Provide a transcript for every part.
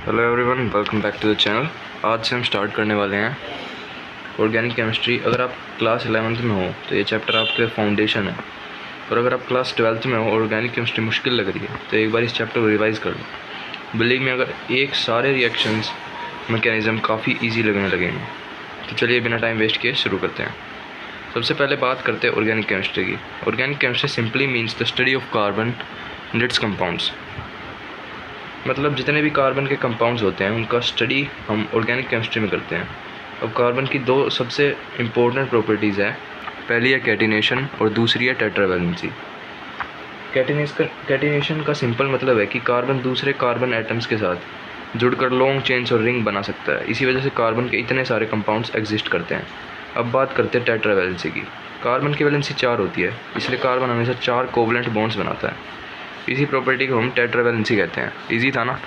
Hello everyone, welcome back to the channel. आज से हम स्टार्ट करने वाले हैं ऑर्गेनिक केमिस्ट्री। अगर आप क्लास 11th में हो तो ये चैप्टर आपके फाउंडेशन है, और अगर आप क्लास 12th में हो और ऑर्गेनिक केमिस्ट्री मुश्किल लग रही है तो एक बार इस चैप्टर को रिवाइज़ कर लो। बिलीव में अगर एक सारे रिएक्शंस मैकेनिज़्म काफ़ी ईजी लगने लगेंगे। तो चलिए बिना टाइम वेस्ट किए शुरू करते हैं। सबसे पहले बात करते हैं ऑर्गेनिक केमिस्ट्री की। Organic chemistry simply means the study of carbon and it's compounds. मतलब जितने भी कार्बन के कंपाउंड्स होते हैं उनका स्टडी हम ऑर्गेनिक केमिस्ट्री में करते हैं। अब कार्बन की दो सबसे इम्पोर्टेंट प्रॉपर्टीज़ है, पहली है कैटिनेशन और दूसरी है टेट्रावैलेंसी। कैटिनेशन का सिंपल मतलब है कि कार्बन दूसरे कार्बन एटम्स के साथ जुड़कर लॉन्ग चेन्स और रिंग बना सकता है। इसी वजह से कार्बन के इतने सारे कंपाउंड्स एग्जिस्ट करते हैं। अब बात करते हैं टेट्रावैलेंसी की। कार्बन की वैलेंसी 4 होती है, इसलिए कार्बन हमेशा 4 कोवलेंट बॉन्ड्स बनाता है। इसी प्रॉपर्टी को हम टेट्रावैलेंसी कहते हैं। इजी था ना।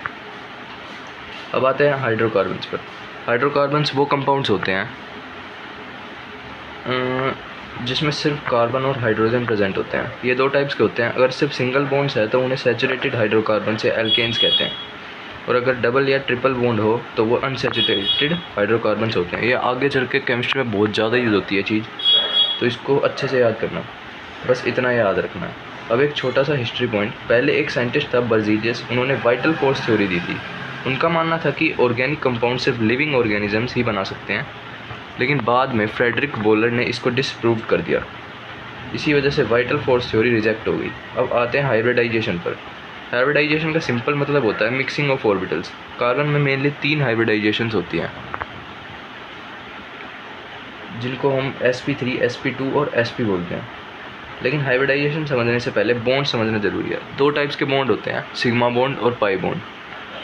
अब आते हैं हाइड्रोकार्बन्स पर। हाइड्रोकार्बन्स वो कंपाउंड्स होते हैं जिसमें सिर्फ कार्बन और हाइड्रोजन प्रेजेंट होते हैं। ये दो टाइप्स के होते हैं। अगर सिर्फ सिंगल बॉन्ड्स है तो उन्हें सैचुरेटेड हाइड्रोकार्बन्स या एल्केन्स कहते हैं, और अगर डबल या ट्रिपल बॉन्ड हो तो वो अनसैचुरेटेड हाइड्रोकार्बन्स होते हैं। ये आगे चल के केमिस्ट्री में बहुत ज़्यादा यूज़ होती है चीज़, तो इसको अच्छे से याद करना, बस इतना याद रखना है। अब एक छोटा सा हिस्ट्री पॉइंट। पहले एक साइंटिस्ट था बर्जीलियस, उन्होंने वाइटल फोर्स थ्योरी दी थी। उनका मानना था कि ऑर्गेनिक कंपाउंड सिर्फ लिविंग ऑर्गेनिजम्स ही बना सकते हैं, लेकिन बाद में फ्रेडरिक वोलर ने इसको डिसप्रूव कर दिया। इसी वजह से वाइटल फोर्स थ्योरी रिजेक्ट हो गई। अब आते हैं हाइब्रिडाइजेशन पर। हाइब्रिडाइजेशन का सिंपल मतलब होता है मिक्सिंग ऑफ ऑर्बिटल्स। कार्बन में मेनली 3 हाइब्रिडाइजेशंस होती हैं, जिनको हम sp3, sp2 और sp बोलते हैं। लेकिन हाइब्रिडाइजेशन समझने से पहले बॉन्ड समझना ज़रूरी है। 2 टाइप्स के बॉन्ड होते हैं, सिग्मा बॉन्ड और पाई बॉन्ड।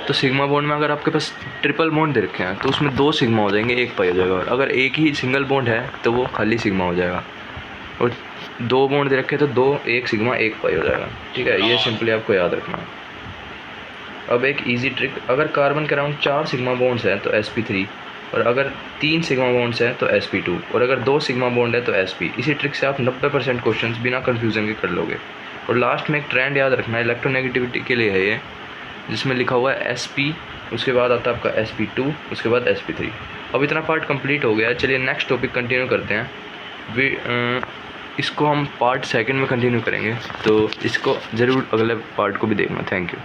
तो सिग्मा बॉन्ड में अगर आपके पास ट्रिपल बॉन्ड दे रखे हैं तो उसमें 2 सिग्मा हो जाएंगे, 1 पाई हो जाएगा। और अगर एक ही सिंगल बॉन्ड है तो वो खाली सिग्मा हो जाएगा, और 2 बॉन्ड दे रखे तो 2, 1 सिग्मा 1 पाई हो जाएगा। ठीक है, ये सिंपली आपको याद रखना है। अब एक ईजी ट्रिक। अगर कार्बन के अराउंड 4 सिग्मा बॉन्ड्स हैं तो sp3, और अगर 3 सिग्मा बॉन्ड्स हैं तो sp2, और अगर 2 सिग्मा बॉन्ड है तो sp। इसी ट्रिक से आप 90% क्वेश्चंस बिना कन्फ्यूजन के कर लोगे। और लास्ट में एक ट्रेंड याद रखना है, इलेक्ट्रोनेगेटिविटी के लिए है ये, जिसमें लिखा हुआ है sp, उसके बाद आता है आपका sp2, उसके बाद sp3। अब इतना पार्ट कंप्लीट हो गया है। चलिए नेक्स्ट टॉपिक कंटिन्यू करते हैं। इसको हम पार्ट 2 में कंटिन्यू करेंगे, तो इसको ज़रूर अगले पार्ट को भी देखना। Thank you.